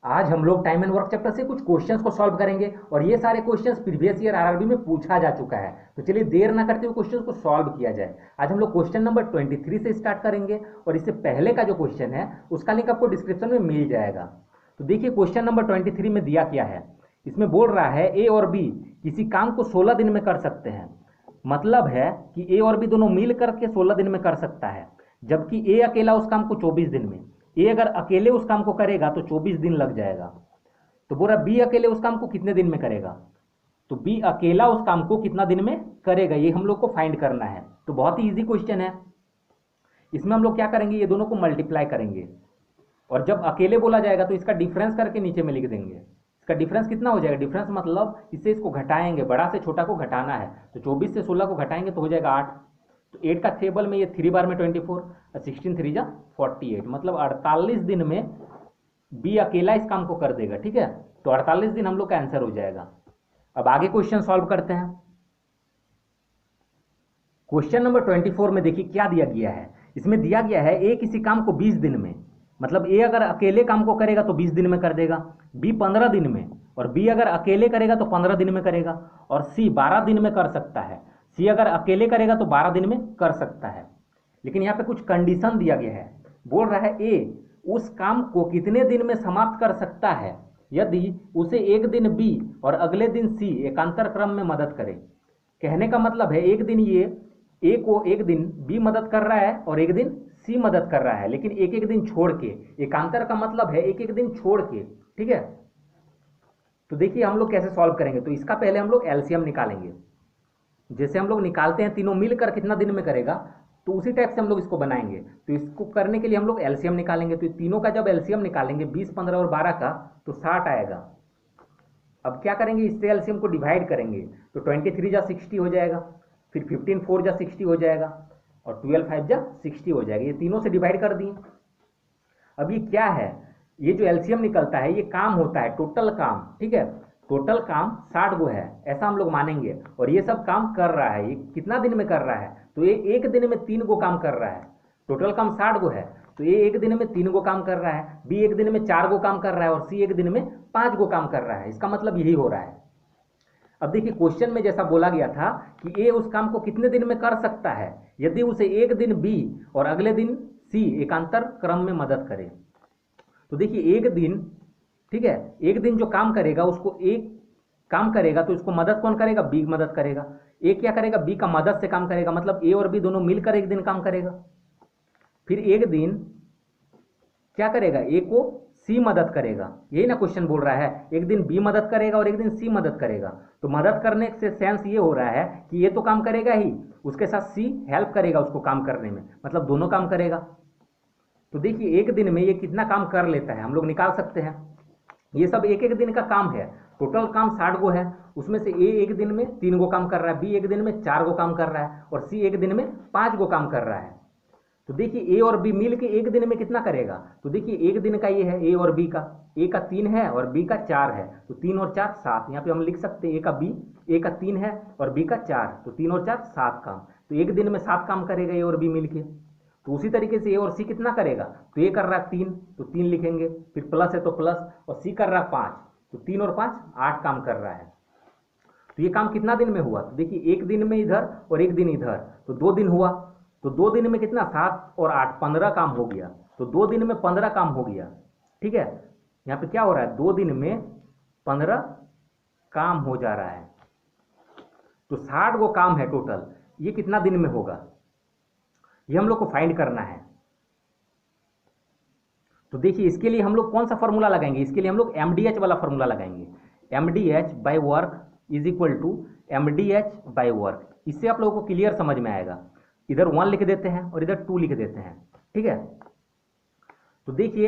आज हम लोग टाइम एंड वर्क चैप्टर से कुछ क्वेश्चंस को सॉल्व करेंगे और ये सारे क्वेश्चंस प्रीवियस ईयर आरआरबी में पूछा जा चुका है। तो चलिए देर ना करते हुए क्वेश्चंस को सॉल्व किया जाए। आज हम लोग क्वेश्चन नंबर 23 से स्टार्ट करेंगे और इससे पहले का जो क्वेश्चन है उसका लिंक आपको डिस्क्रिप्शन में मिल जाएगा। तो देखिए क्वेश्चन नंबर 23 में दिया क्या है। इसमें बोल रहा है ए और बी किसी काम को 16 दिन में कर सकते हैं। मतलब है कि ए और बी दोनों मिल करके 16 दिन में कर सकता है, जबकि ए अकेला उस काम को 24 दिन में। ए अगर अकेले उस काम को करेगा तो 24 दिन लग जाएगा। तो बोल रहा बी अकेले उस काम को कितने दिन में करेगा। तो बी अकेला उस काम को कितना दिन में करेगा, ये हम लोग को फाइंड करना है। तो बहुत ही इजी क्वेश्चन है। इसमें हम लोग क्या करेंगे, ये दोनों को मल्टीप्लाई करेंगे और जब अकेले बोला जाएगा तो इसका डिफरेंस करके नीचे में लिख देंगे। इसका डिफरेंस कितना हो जाएगा, डिफरेंस मतलब इससे इसको घटाएंगे, बड़ा से छोटा को घटाना है। तो 24 से 16 को घटाएंगे तो हो जाएगा 8। तो 8 का टेबल में ये 3 बार में 24 और 16 3 जा 48, मतलब 48 दिन में बी अकेला इस काम को कर देगा। ठीक है, तो 48 दिन हम लोग का आंसर हो जाएगा। अब आगे क्वेश्चन सॉल्व करते हैं। क्वेश्चन नंबर 24 में देखिए क्या दिया गया है। इसमें दिया गया है ए किसी काम को 20 दिन में, मतलब ए अगर अकेले काम को करेगा तो 20 दिन में कर देगा, बी 15 दिन में, और बी अगर अकेले करेगा तो 15 दिन में करेगा, और सी 12 दिन में कर सकता है। सी अगर अकेले करेगा तो 12 दिन में कर सकता है। लेकिन यहाँ पे कुछ कंडीशन दिया गया है। बोल रहा है ए उस काम को कितने दिन में समाप्त कर सकता है यदि उसे एक दिन बी और अगले दिन सी एकांतर क्रम में मदद करे। कहने का मतलब है एक दिन ये ए को एक दिन बी मदद कर रहा है और एक दिन सी मदद कर रहा है, लेकिन एक एक दिन छोड़ के। एकांतर का मतलब है एक एक दिन छोड़ के। ठीक है, तो देखिए हम लोग कैसे सॉल्व करेंगे। तो इसका पहले हम लोग एलसीएम निकालेंगे। जैसे हम लोग निकालते हैं तीनों मिलकर कितना दिन में करेगा, तो उसी टाइप से हम लोग इसको बनाएंगे। तो इसको करने के लिए हम लोग एलसीएम निकालेंगे। तो तीनों का जब एलसीएम निकालेंगे 20, 15 और 12 का, तो 60 आएगा। अब क्या करेंगे, इससे एलसीएम को डिवाइड करेंगे। तो 23 जा 60 हो जाएगा, फिर 15 4 जा 60 हो जाएगा, और 12 5 जा 60 हो जाएगा। ये तीनों से डिवाइड कर दिए। अब ये क्या है, ये जो एलसीएम निकलता है ये काम होता है, टोटल काम। ठीक है, टोटल काम 60 गो है ऐसा हम लोग मानेंगे, और ये सब काम कर रहा है। ये कितना दिन में कर रहा है, तो ये एक दिन में 3 गो काम कर रहा है। टोटल काम 60 गो है, तो ये एक दिन में 3 गो काम कर रहा है, बी एक दिन में 4 गो काम कर रहा है, और सी एक दिन में 5 गो काम कर रहा है। इसका मतलब यही हो रहा है। अब देखिए क्वेश्चन में जैसा बोला गया था कि ए उस काम को कितने दिन में कर सकता है यदि उसे एक दिन बी और अगले दिन सी एकांतर क्रम में मदद करे। तो देखिए एक दिन, ठीक है, एक दिन जो काम करेगा उसको एक काम करेगा तो इसको मदद कौन करेगा, बी मदद करेगा। ए क्या करेगा, बी का मदद से काम करेगा, मतलब ए और बी दोनों मिलकर एक दिन काम करेगा। फिर एक दिन क्या करेगा, ए को सी मदद करेगा। यही ना क्वेश्चन बोल रहा है, एक दिन बी मदद करेगा और एक दिन सी मदद करेगा। तो मदद करने से सेंस ये हो रहा है कि ये तो काम करेगा ही, उसके साथ सी हेल्प करेगा उसको काम करने में, मतलब दोनों काम करेगा। तो देखिए एक दिन में ये कितना काम कर लेता है हम लोग निकाल सकते हैं। ये सब एक एक दिन का काम है। टोटल काम 60 गो है, उसमें से ए एक दिन में 3 गो काम कर रहा है, बी एक दिन में 4 गो काम कर रहा है, और सी एक दिन में 5 गो काम कर रहा है। तो देखिए ए और बी मिल के एक दिन में कितना करेगा। तो देखिए एक दिन का ये है ए और बी का, ए का 3 है और बी का 4 है, तो 3 और 4 7। यहाँ पे हम लिख सकते हैं ए का 3 है और बी का 4, तो 3 और 4 7 काम। तो एक दिन में 7 काम करेगा ए और बी मिलके। तो उसी तरीके से ए और सी कितना करेगा, तो ए कर रहा है 3, तो 3 लिखेंगे, फिर प्लस है तो प्लस, और सी कर रहा है 5, तो 3 और 5 8 काम कर रहा है। तो ये काम कितना दिन में हुआ, तो देखिए एक दिन में इधर और एक दिन इधर, तो 2 दिन हुआ। तो 2 दिन में कितना, 7 और 8 15 काम हो गया। तो 2 दिन में 15 काम हो गया। ठीक है, यहाँ पे क्या हो रहा है, 2 दिन में 15 काम हो जा रहा है। तो 60 गो काम है टोटल, ये कितना दिन में होगा, ये हम लोग को फाइंड करना है। तो देखिए इसके लिए हम लोग कौन सा फॉर्मूला लगाएंगे, इसके लिए हम लोग एमडीएच वाला फॉर्मूला लगाएंगे। MDH by work is equal to MDH by work. इससे आप लोगों को क्लियर समझ में आएगा। इधर 1 लिख देते हैं और इधर 2 लिख देते हैं। ठीक है, तो देखिए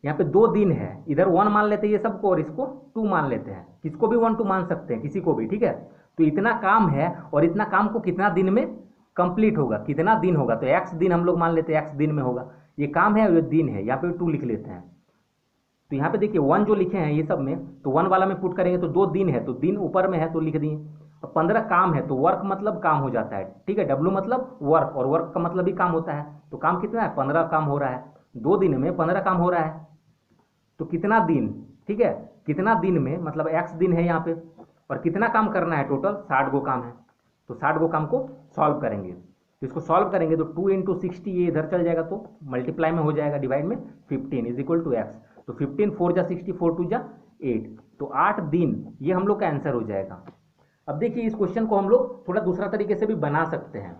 यहाँ पे 2 दिन है, इधर 1 मान लेते हैं ये सबको और इसको 2 मान लेते हैं। किसको भी 1 2 मान सकते हैं, किसी को भी। ठीक है, तो इतना काम है और इतना काम को कितना दिन में कंप्लीट होगा, कितना दिन होगा, तो एक्स दिन हम लोग मान लेते हैं, एक्स दिन में होगा। ये काम है, ये दिन है, यहाँ पे 2 लिख लेते हैं। तो यहाँ पे देखिए 1 जो लिखे हैं ये सब में, तो 1 वाला में पुट करेंगे तो 2 दिन है, तो दिन ऊपर में है तो लिख दिए। और 15 काम है, तो वर्क मतलब काम हो जाता है। ठीक है, डब्ल्यू मतलब वर्क, और वर्क का मतलब भी काम होता है। तो काम कितना है, 15 काम हो रहा है। 2 दिन में 15 काम हो रहा है, तो कितना दिन, ठीक है, कितना दिन में, मतलब x दिन है यहाँ पे, और कितना काम करना है, टोटल 60 गो काम है। तो 60 गो काम को सॉल्व करेंगे, तो इसको सॉल्व करेंगे तो 2 × 60 ये इधर चल जाएगा तो मल्टीप्लाई में हो जाएगा, डिवाइड में 15 इज इक्वल टू एक्स। तो 15 4 जा 60, 4 2 जा 8, तो 8 दिन ये हम लोग का आंसर हो जाएगा। अब देखिए इस क्वेश्चन को हम लोग थोड़ा दूसरा तरीके से भी बना सकते हैं।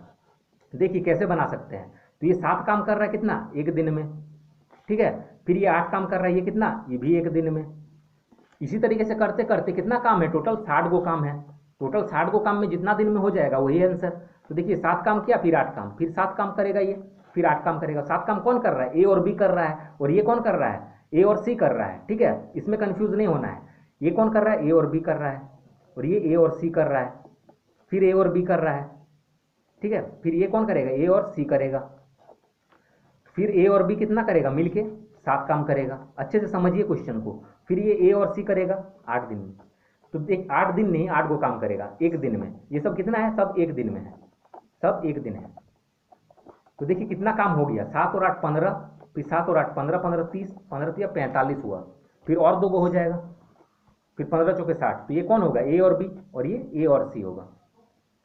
देखिए कैसे बना सकते हैं, तो ये 7 काम कर रहा है कितना, एक दिन में, ठीक है। फिर ये 8 काम कर रहा है, ये कितना, ये भी एक दिन में। इसी तरीके से करते करते कितना काम है, टोटल 60 गो काम है। टोटल 60 गो काम में जितना दिन में हो जाएगा वही आंसर। तो देखिए 7 काम किया, फिर 8 काम, फिर 7 काम करेगा ये, फिर 8 काम करेगा। 7 काम कौन कर रहा है, ए और बी कर रहा है, और ये कौन कर रहा है, ए और सी कर रहा है, ठीक है। इसमें कंफ्यूज नहीं होना है, ये कौन कर रहा है, ए और बी कर रहा है, और ये ए और सी कर रहा है, फिर ए और बी कर रहा है, ठीक है। फिर ये कौन करेगा, ए और सी करेगा, फिर ए और बी कितना करेगा, मिलके 7 काम करेगा। अच्छे से समझिए क्वेश्चन को। फिर ये ए और सी करेगा 8 दिन में, तो देख 8 दिन नहीं 8 को काम करेगा एक दिन में। ये सब कितना है, सब एक दिन में है, सब एक दिन है। तो देखिए कितना काम हो गया, 7 और 8 15, फिर 7 और 8 15, 15 30, 15 या 45 हुआ, फिर और 2 को हो जाएगा, फिर 15 चौके 60। तो ये कौन होगा, ए और बी, और ये ए और सी होगा।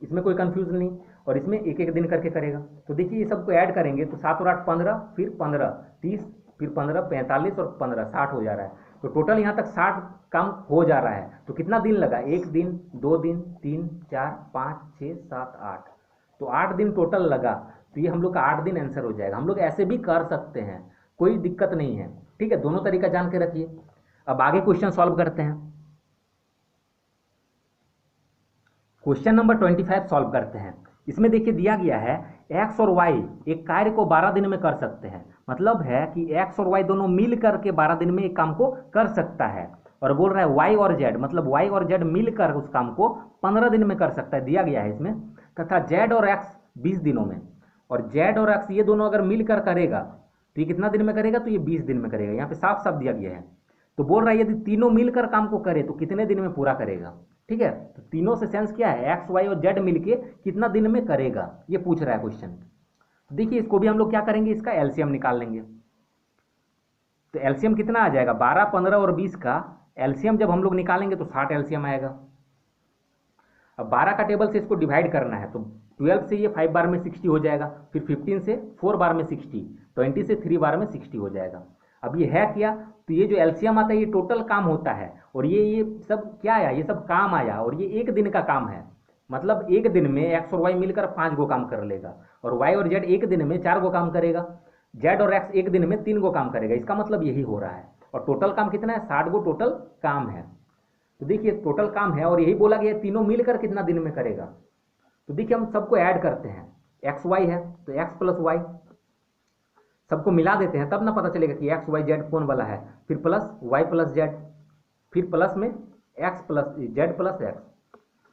इसमें कोई कंफ्यूजन नहीं, और इसमें एक एक दिन करके करेगा। तो देखिए ये सबको ऐड करेंगे तो 7 और 8 15, फिर 15 30, फिर 15 45 और 15 60 हो जा रहा है। तो टोटल यहाँ तक 60 काम हो जा रहा है। तो कितना दिन लगा, 1 दिन 2 दिन 3 4 5 6 7 8, तो 8 दिन टोटल लगा। तो ये हम लोग का 8 दिन आंसर हो जाएगा। हम लोग ऐसे भी कर सकते हैं, कोई दिक्कत नहीं है, ठीक है। दोनों तरीका जान के रखिए। अब आगे क्वेश्चन सॉल्व करते हैं। क्वेश्चन नंबर 25 सॉल्व करते हैं। इसमें देखिए दिया गया है x और y एक कार्य को 12 दिन में कर सकते हैं। मतलब है कि x और y दोनों मिल करके 12 दिन में एक काम को कर सकता है। और बोल रहा है y और z, मतलब y और z मिलकर उस काम को 15 दिन में कर सकता है, दिया गया है इसमें। तथा z और x 20 दिनों में, और z और x ये दोनों अगर मिलकर करेगा तो ये कितना दिन में करेगा, तो ये 20 दिन में करेगा। यहाँ पे साफ साफ दिया गया है। तो बोल रहा है यदि तीनों मिलकर काम को करे तो कितने दिन में पूरा करेगा, ठीक है। तो तीनों से सेंस क्या है, एक्स वाई और जेड मिलके कितना दिन में करेगा, ये पूछ रहा है क्वेश्चन। देखिए इसको भी हम लोग क्या करेंगे, इसका एलसीएम निकाल लेंगे। तो एलसीएम कितना आ जाएगा, 12 15 और 20 का एलसीएम जब हम लोग निकालेंगे तो 60 एलसीएम आएगा। अब 12 का टेबल से इसको डिवाइड करना है, तो 12 से ये 5 बार में 60 हो जाएगा, फिर 15 से 4 बार में 60, 20 से 3 बार में 60 हो जाएगा। अब ये है क्या, तो ये जो एलसीएम आता है ये टोटल काम होता है, और ये सब क्या आया, ये सब काम आया, और ये एक दिन का काम है। मतलब एक दिन में एक्स और वाई मिलकर 5 गो काम कर लेगा, और वाई और जेड एक दिन में 4 गो काम करेगा, जेड और एक्स एक दिन में 3 गो काम करेगा। इसका मतलब यही हो रहा है। और टोटल काम कितना है, 60 गो टोटल काम है। तो देखिए टोटल काम है, और यही बोला गया तीनों मिलकर कितना दिन में करेगा। तो देखिए हम सबको ऐड करते हैं, एक्स वाई है तो एक्स प्लस वाई, सबको मिला देते हैं, तब ना पता चलेगा कि एक्स वाई जेड कौन वाला है। फिर प्लस वाई प्लस जेड, फिर प्लस में x plus Z plus x,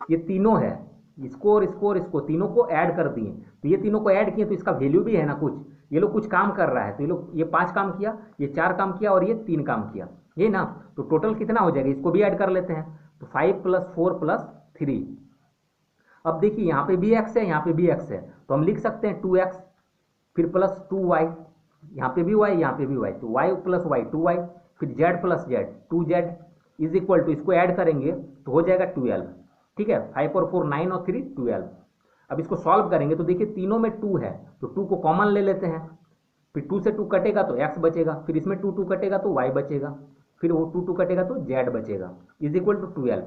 ये तीनों है। इसको और इसको और इसको तीनों को ऐड कर दिए, तो ये तीनों को ऐड किए तो इसका वैल्यू भी है ना कुछ। ये लोग कुछ काम कर रहा है, तो ये लोग ये 5 काम किया, ये 4 काम किया, और ये 3 काम किया, ये ना। तो टोटल कितना हो जाएगा, इसको भी ऐड कर लेते हैं। तो 5 + 4 + 3। अब देखिए यहाँ पे भी एक्स है, यहाँ पे भी एक्स है, तो हम लिख सकते हैं 2x, फिर प्लस 2y, यहाँ पे भी y, यहाँ पे भी y, तो y + y 2y, फिर z + z 2z is equal to, इसको ऐड करेंगे तो हो जाएगा 12, ठीक है। 5 और 4 9 और 3 12। अब इसको सॉल्व करेंगे तो देखिए तीनों में 2 है, तो 2 को कॉमन ले लेते हैं, फिर 2 से 2 कटेगा तो x बचेगा, फिर इसमें 2 2 कटेगा तो y बचेगा, फिर वो 2 2 कटेगा तो z बचेगा, इज इक्वल टू 12।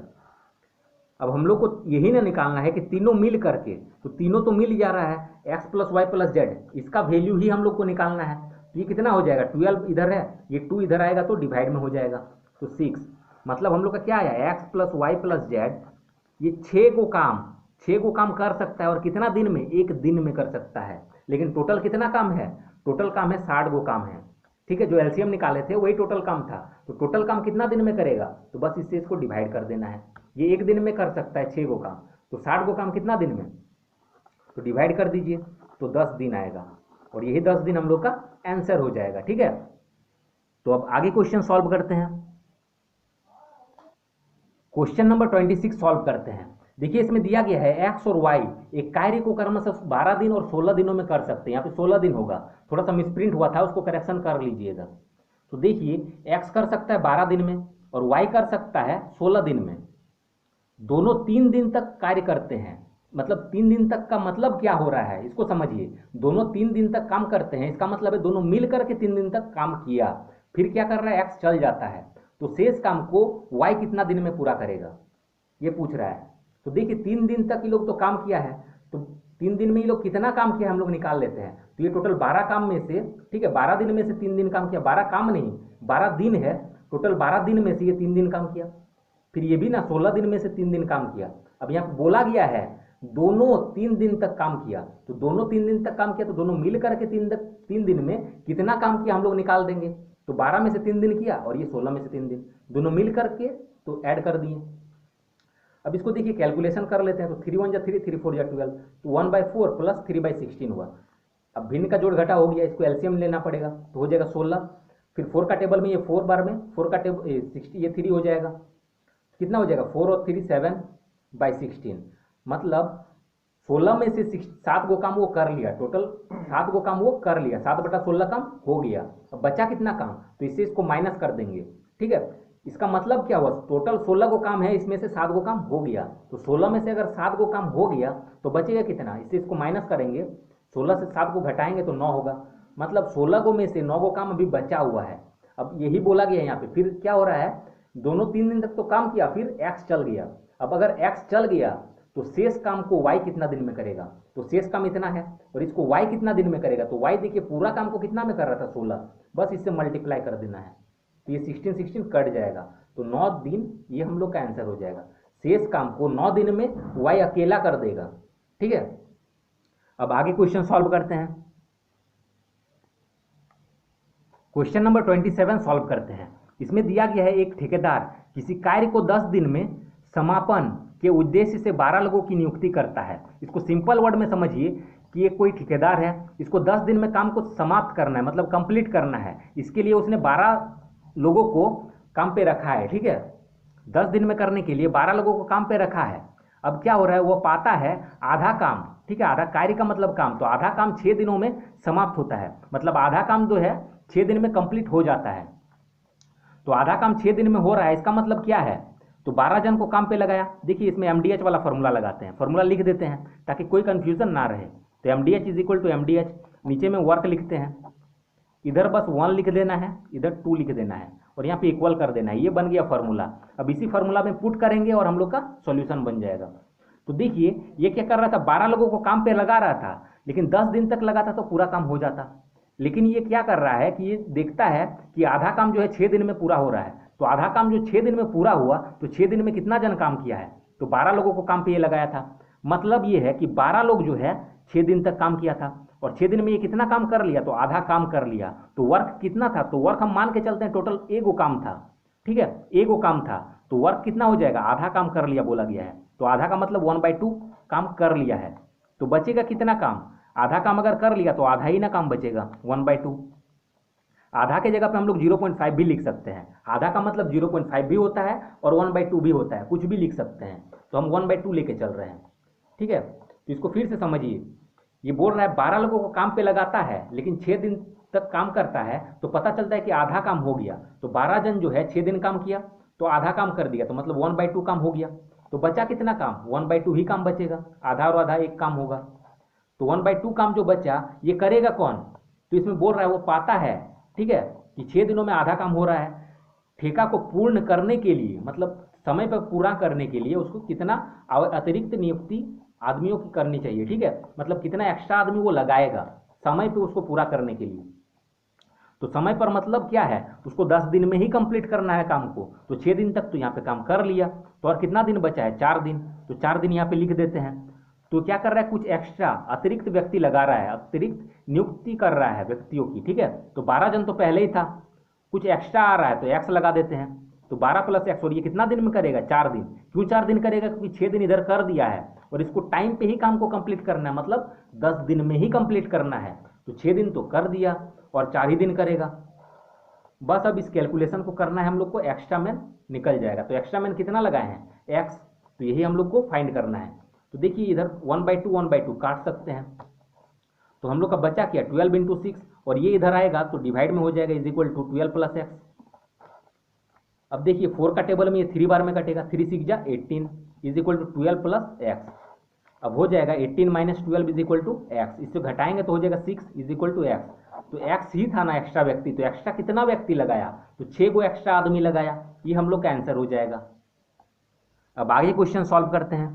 अब हम लोग को यही ना निकालना है कि तीनों मिल करके, तो तीनों तो मिल जा रहा है, x + y + z, इसका वैल्यू ही हम लोग को निकालना है। तो ये कितना हो जाएगा, 12 इधर है, ये 2 इधर आएगा तो डिवाइड में हो जाएगा, तो 6। मतलब हम लोग का क्या आया, x + y + z, ये 6 को काम कर सकता है, और कितना दिन में, एक दिन में कर सकता है। लेकिन टोटल कितना काम है, टोटल काम है 60 गो काम है, ठीक है। जो एलसीएम निकाले थे वही टोटल काम था। तो टोटल काम कितना दिन में करेगा, तो बस इससे इसको डिवाइड कर देना है। ये एक दिन में कर सकता है 6 गो काम, तो 60 गो काम कितना दिन में, तो डिवाइड कर दीजिए, तो 10 दिन आएगा, और यही 10 दिन हम लोग का आंसर हो जाएगा, ठीक है। तो अब आगे क्वेश्चन सॉल्व करते हैं। क्वेश्चन नंबर 26 सॉल्व करते हैं। देखिए इसमें दिया गया है एक्स और वाई एक कार्य को क्रमशः 12 दिन और 16 दिनों में कर सकते हैं। यहाँ पे 16 दिन होगा, थोड़ा सा मिसप्रिंट हुआ था, उसको करेक्शन कर लीजिएगा। तो देखिए एक्स कर सकता है 12 दिन में, और वाई कर सकता है 16 दिन में। दोनों 3 दिन तक कार्य करते हैं, मतलब 3 दिन तक का मतलब क्या हो रहा है इसको समझिए। दोनों 3 दिन तक काम करते हैं, इसका मतलब है दोनों मिल करके 3 दिन तक काम किया, फिर क्या कर रहा है, एक्स चल जाता है, तो शेष काम को वाई कितना दिन में पूरा करेगा ये पूछ रहा है। तो देखिए 3 दिन तक ये लोग तो काम किया है, तो 3 दिन में ये लोग कितना काम किया हम लोग निकाल लेते हैं। तो ये टोटल 12 काम में से, ठीक है, 12 दिन में से 3 दिन काम किया, 12 काम नहीं 12 दिन है, टोटल 12 दिन में से ये 3 दिन काम किया। फिर ये भी ना 16 दिन में से 3 दिन काम किया। अब यहाँ पे बोला गया है दोनों 3 दिन तक काम किया, तो दोनों 3 दिन तक काम किया, तो दोनों मिल करके 3 दिन में कितना काम किया हम लोग निकाल देंगे। तो 12 में से 3 दिन किया और ये 16 में से 3 दिन, दोनों मिल करके तो ऐड कर दिए। अब इसको देखिए कैलकुलेशन कर लेते हैं, तो 3 1 जा 3, 3 4 जा 12, तो 1/4 प्लस 3/16 हुआ। अब भिन्न का जोड़ घटा हो गया, इसको एलसीएम लेना पड़ेगा, तो हो जाएगा 16। फिर 4 का टेबल में ये 4 बार में 4 का टेबल 60, ये 3 हो जाएगा, कितना हो जाएगा 4 और 3 7/16, मतलब 16 में से 7 गो काम वो कर लिया, टोटल 7 गो काम वो कर लिया, 7/16 काम हो गया। अब बचा कितना काम, तो इससे इसको माइनस कर देंगे, ठीक है। इसका मतलब क्या हुआ, टोटल 16 गो काम है, इसमें से 7 गो काम हो गया, तो 16 में से अगर 7 गो काम हो गया तो बचेगा कितना, इससे इसको माइनस करेंगे, 16 से 7 को घटाएंगे तो 9 होगा, मतलब 16 गो में से 9 गो काम अभी बचा हुआ है। अब यही बोला गया है यहाँ पे, फिर क्या हो रहा है, दोनों 3 दिन तक तो काम किया, फिर एक्स चल गया। अब अगर एक्स चल गया तो शेष काम को वाई कितना दिन में करेगा, तो शेष काम इतना है, और इसको वाई कितना दिन में करेगा, तो वाई देखिए पूरा काम को कितना में कर रहा था 16, बस इससे मल्टीप्लाई कर देना है, तो ये 16 कट जाएगा, तो 9 दिन ये हम लोग का आंसर हो जाएगा। शेष काम को 9 दिन में वाई अकेला कर देगा, ठीक है। अब आगे क्वेश्चन सॉल्व करते हैं। क्वेश्चन नंबर 27 सॉल्व करते हैं। इसमें दिया गया है एक ठेकेदार किसी कार्य को 10 दिन में समापन के उद्देश्य से 12 लोगों की नियुक्ति करता है। इसको सिंपल वर्ड में समझिए कि ये कोई ठेकेदार है, इसको 10 दिन में काम को समाप्त करना है, मतलब कंप्लीट करना है, इसके लिए उसने 12 लोगों को काम पे रखा है, ठीक है। 10 दिन में करने के लिए 12 लोगों को काम पे रखा है। अब क्या हो रहा है, वो पाता है आधा काम, ठीक है, आधा कार्य का मतलब काम, तो आधा काम 6 दिनों में समाप्त होता है, मतलब आधा काम जो है 6 दिन में कंप्लीट हो जाता है। तो आधा काम 6 दिन में हो रहा है, इसका मतलब क्या है, तो 12 जन को काम पे लगाया। देखिए इसमें एमडीएच वाला फॉर्मूला लगाते हैं, फॉर्मूला लिख देते हैं ताकि कोई कंफ्यूजन ना रहे। तो MDH is equal to MDH, नीचे में वर्क लिखते हैं, इधर बस 1 लिख देना है, इधर 2 लिख देना है, और यहाँ पे इक्वल कर देना है, ये बन गया फॉर्मूला। अब इसी फॉर्मूला में पुट करेंगे और हम लोग का सॉल्यूशन बन जाएगा। तो देखिए ये क्या कर रहा था, 12 लोगों को काम पे लगा रहा था, लेकिन 10 दिन तक लगाता तो पूरा काम हो जाता। लेकिन ये क्या कर रहा है कि ये देखता है कि आधा काम जो है 6 दिन में पूरा हो रहा है, तो आधा काम जो 6 दिन में पूरा हुआ, तो 6 दिन में कितना जन काम किया है, तो 12 लोगों को काम पे ये लगाया था। मतलब ये है कि 12 लोग जो है 6 दिन तक काम किया था, और 6 दिन में ये कितना काम कर लिया, तो आधा काम कर लिया। तो वर्क कितना था, तो वर्क हम मान के चलते हैं टोटल एगो काम था, ठीक है, एगो काम था, तो वर्क कितना हो जाएगा, आधा काम कर लिया बोला गया है, तो आधा का मतलब 1/2 काम कर लिया है। तो बचेगा कितना काम, आधा काम अगर कर लिया तो आधा ही ना काम बचेगा, 1/2। आधा के जगह पे हम लोग 0.5 भी लिख सकते हैं, आधा का मतलब 0.5 भी होता है और 1/2 भी होता है, कुछ भी लिख सकते हैं, तो हम 1/2 लेके चल रहे हैं, ठीक है। तो इसको फिर से समझिए, ये बोल रहा है 12 लोगों को काम पे लगाता है, लेकिन 6 दिन तक काम करता है, तो पता चलता है कि आधा काम हो गया, तो 12 जन जो है 6 दिन काम किया तो आधा काम कर दिया, तो मतलब 1/2 काम हो गया। तो बचा कितना काम, 1/2 ही काम बचेगा, आधा और आधा एक काम होगा। तो 1/2 काम जो बचा ये करेगा कौन, तो इसमें बोल रहा है वो पाता है, ठीक है, कि 6 दिनों में आधा काम हो रहा है, ठेका को पूर्ण करने के लिए, मतलब समय पर पूरा करने के लिए उसको कितना अतिरिक्त नियुक्ति आदमियों की करनी चाहिए, ठीक है, मतलब कितना एक्स्ट्रा आदमी वो लगाएगा समय पे उसको पूरा करने के लिए। तो समय पर मतलब क्या है, उसको 10 दिन में ही कंप्लीट करना है काम को, तो 6 दिन तक तो यहाँ पे काम कर लिया, तो और कितना दिन बचा है, 4 दिन, तो 4 दिन यहाँ पे लिख देते हैं। तो क्या कर रहा है, कुछ एक्स्ट्रा अतिरिक्त व्यक्ति लगा रहा है, अतिरिक्त नियुक्ति कर रहा है व्यक्तियों की, ठीक है। तो 12 जन तो पहले ही था, कुछ एक्स्ट्रा आ रहा है तो एक्स लगा देते हैं, तो 12 + x, और ये कितना दिन में करेगा, 4 दिन। क्यों 4 दिन करेगा, क्योंकि 6 दिन इधर कर दिया है और इसको टाइम पे ही काम को कंप्लीट करना है, मतलब 10 दिन में ही कंप्लीट करना है, तो 6 दिन तो कर दिया और 4 ही दिन करेगा। बस अब इस कैलकुलेशन को करना है हम लोग को, एक्स्ट्रा मैन निकल जाएगा। तो एक्स्ट्रा मैन कितना लगाए हैं, x, तो यही हम लोग को फाइंड करना है। तो देखिए इधर 1/2 काट सकते हैं, तो हम लोग का बचा क्या, 12 × 6, और ये इधर आएगा तो डिवाइड में हो जाएगा, इज इक्वल टू 12 + x। अब देखिए 4 का टेबल में ये 3 बार में कटेगा, 3 6 जा 18 is equal to 12 plus x. अब हो जाएगा 18 माइनस 12 इज इक्वल टू एक्स, इससे घटाएंगे तो हो जाएगा 6 इज इक्वल टू एक्स। तो एक्स ही था ना एक्स्ट्रा व्यक्ति, तो एक्स्ट्रा कितना व्यक्ति लगाया, तो 6 को एक्स्ट्रा आदमी लगाया, ये हम लोग का आंसर हो जाएगा। अब आगे क्वेश्चन सॉल्व करते हैं।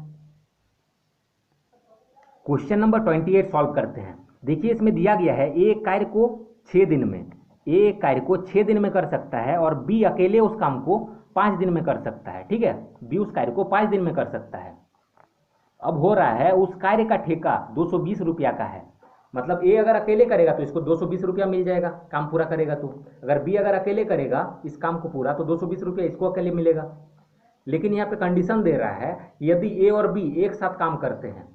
क्वेश्चन नंबर 28 सॉल्व करते हैं। देखिए इसमें दिया गया है एक कार्य को 6 दिन में, एक कार्य को 6 दिन में कर सकता है और बी अकेले उस काम को 5 दिन में कर सकता है। ठीक है, बी उस कार्य को 5 दिन में कर सकता है। अब हो रहा है उस कार्य का ठेका 220 रुपया का है, मतलब ए अगर अकेले करेगा तो इसको 220 रुपया मिल जाएगा, काम पूरा करेगा तो। अगर बी अगर अकेले करेगा इस काम को पूरा तो 220 रुपया इसको अकेले मिलेगा। लेकिन यहाँ पे कंडीशन दे रहा है कि यदि ए और बी एक साथ काम करते हैं,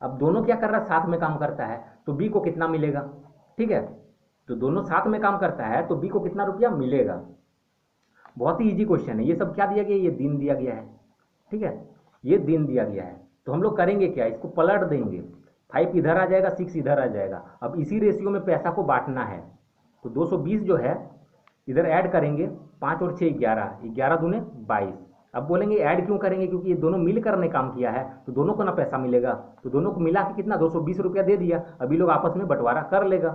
अब दोनों क्या कर रहा है, साथ में काम करता है, तो बी को कितना मिलेगा। ठीक है, तो दोनों साथ में काम करता है तो बी को कितना रुपया मिलेगा। बहुत ही इजी क्वेश्चन है। ये सब क्या दिया गया है, ये दिन दिया गया है। ठीक है, ये दिन दिया गया है, तो हम लोग करेंगे क्या, इसको पलट देंगे, 5 इधर आ जाएगा, 6 इधर आ जाएगा। अब इसी रेशियो में पैसा को बांटना है, तो 220 जो है इधर ऐड करेंगे, 5 और 6 11, 11 दूने 22। अब बोलेंगे ऐड क्यों करेंगे, क्योंकि ये दोनों मिलकर ने काम किया है, तो दोनों को ना पैसा मिलेगा, तो दोनों को मिला के कितना 220 रुपया दे दिया। अभी लोग आपस में बंटवारा कर लेगा,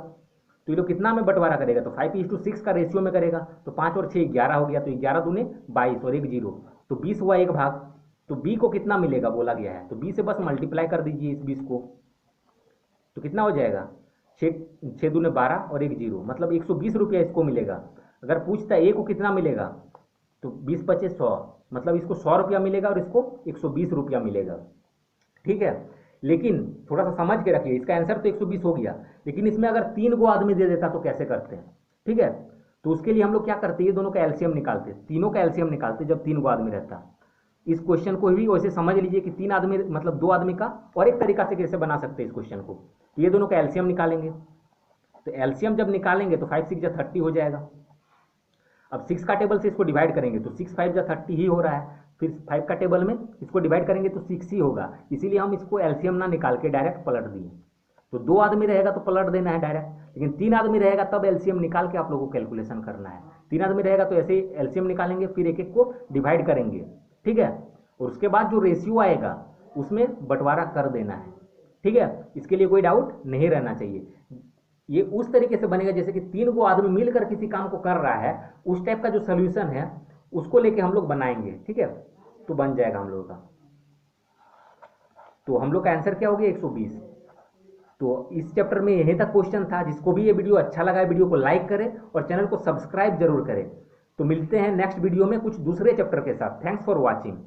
तो ये लोग कितना में बंटवारा करेगा, तो 5:6 का रेशियो में करेगा, तो 5 और 6 11 हो गया, तो 11 दूने 22 और 1 0, तो 20 हुआ 1 भाग। तो बी को कितना मिलेगा बोला गया है, तो बी से बस मल्टीप्लाई कर दीजिए इस 20 को, तो कितना हो जाएगा 6 दूने 12 और 1 0, मतलब 120 रुपया इसको मिलेगा। अगर पूछता है ए को कितना मिलेगा, तो 20 × 5 = 100, मतलब इसको 100 रुपया मिलेगा और इसको 120 रुपया मिलेगा। ठीक है, लेकिन थोड़ा सा समझ के रखिए, इसका आंसर तो 120 हो गया, लेकिन इसमें अगर 3 को आदमी दे देता तो कैसे करते हैं। ठीक है, तो उसके लिए हम लोग क्या करते हैं, ये दोनों का एलसीएम निकालते, तीनों का एलसीएम निकालते जब 3 को आदमी रहता। इस क्वेश्चन को भी वैसे समझ लीजिए कि 3 आदमी मतलब 2 आदमी का, और एक तरीका से कैसे बना सकते हैं इस क्वेश्चन को, ये दोनों का एलसीएम निकालेंगे। तो एलसीएम जब निकालेंगे तो 5 6 जा 30 हो जाएगा। अब 6 का टेबल से इसको डिवाइड करेंगे तो 6 5 जा 30 ही हो रहा है, फिर 5 का टेबल में इसको डिवाइड करेंगे तो 6 ही होगा, इसीलिए हम इसको एलसीएम ना निकाल के डायरेक्ट पलट दिए। तो 2 आदमी रहेगा तो पलट देना है डायरेक्ट, लेकिन 3 आदमी रहेगा तब एलसीएम निकाल के आप लोगों को कैलकुलेशन करना है। 3 आदमी रहेगा तो ऐसे ही एलसीएम निकालेंगे, फिर एक एक को डिवाइड करेंगे। ठीक है, और उसके बाद जो रेशियो आएगा उसमें बंटवारा कर देना है। ठीक है, इसके लिए कोई डाउट नहीं रहना चाहिए। ये उस तरीके से बनेगा जैसे कि 3 को आदमी मिलकर किसी काम को कर रहा है, उस टाइप का जो सोल्यूशन है उसको लेके हम लोग बनाएंगे। ठीक है, तो बन जाएगा हम लोगों का। तो हम लोग का आंसर क्या हो गया 120। तो इस चैप्टर में यही तक क्वेश्चन था। जिसको भी ये वीडियो अच्छा लगा है वीडियो को लाइक करें और चैनल को सब्सक्राइब जरूर करें। तो मिलते हैं नेक्स्ट वीडियो में कुछ दूसरे चैप्टर के साथ। Thanks for watching.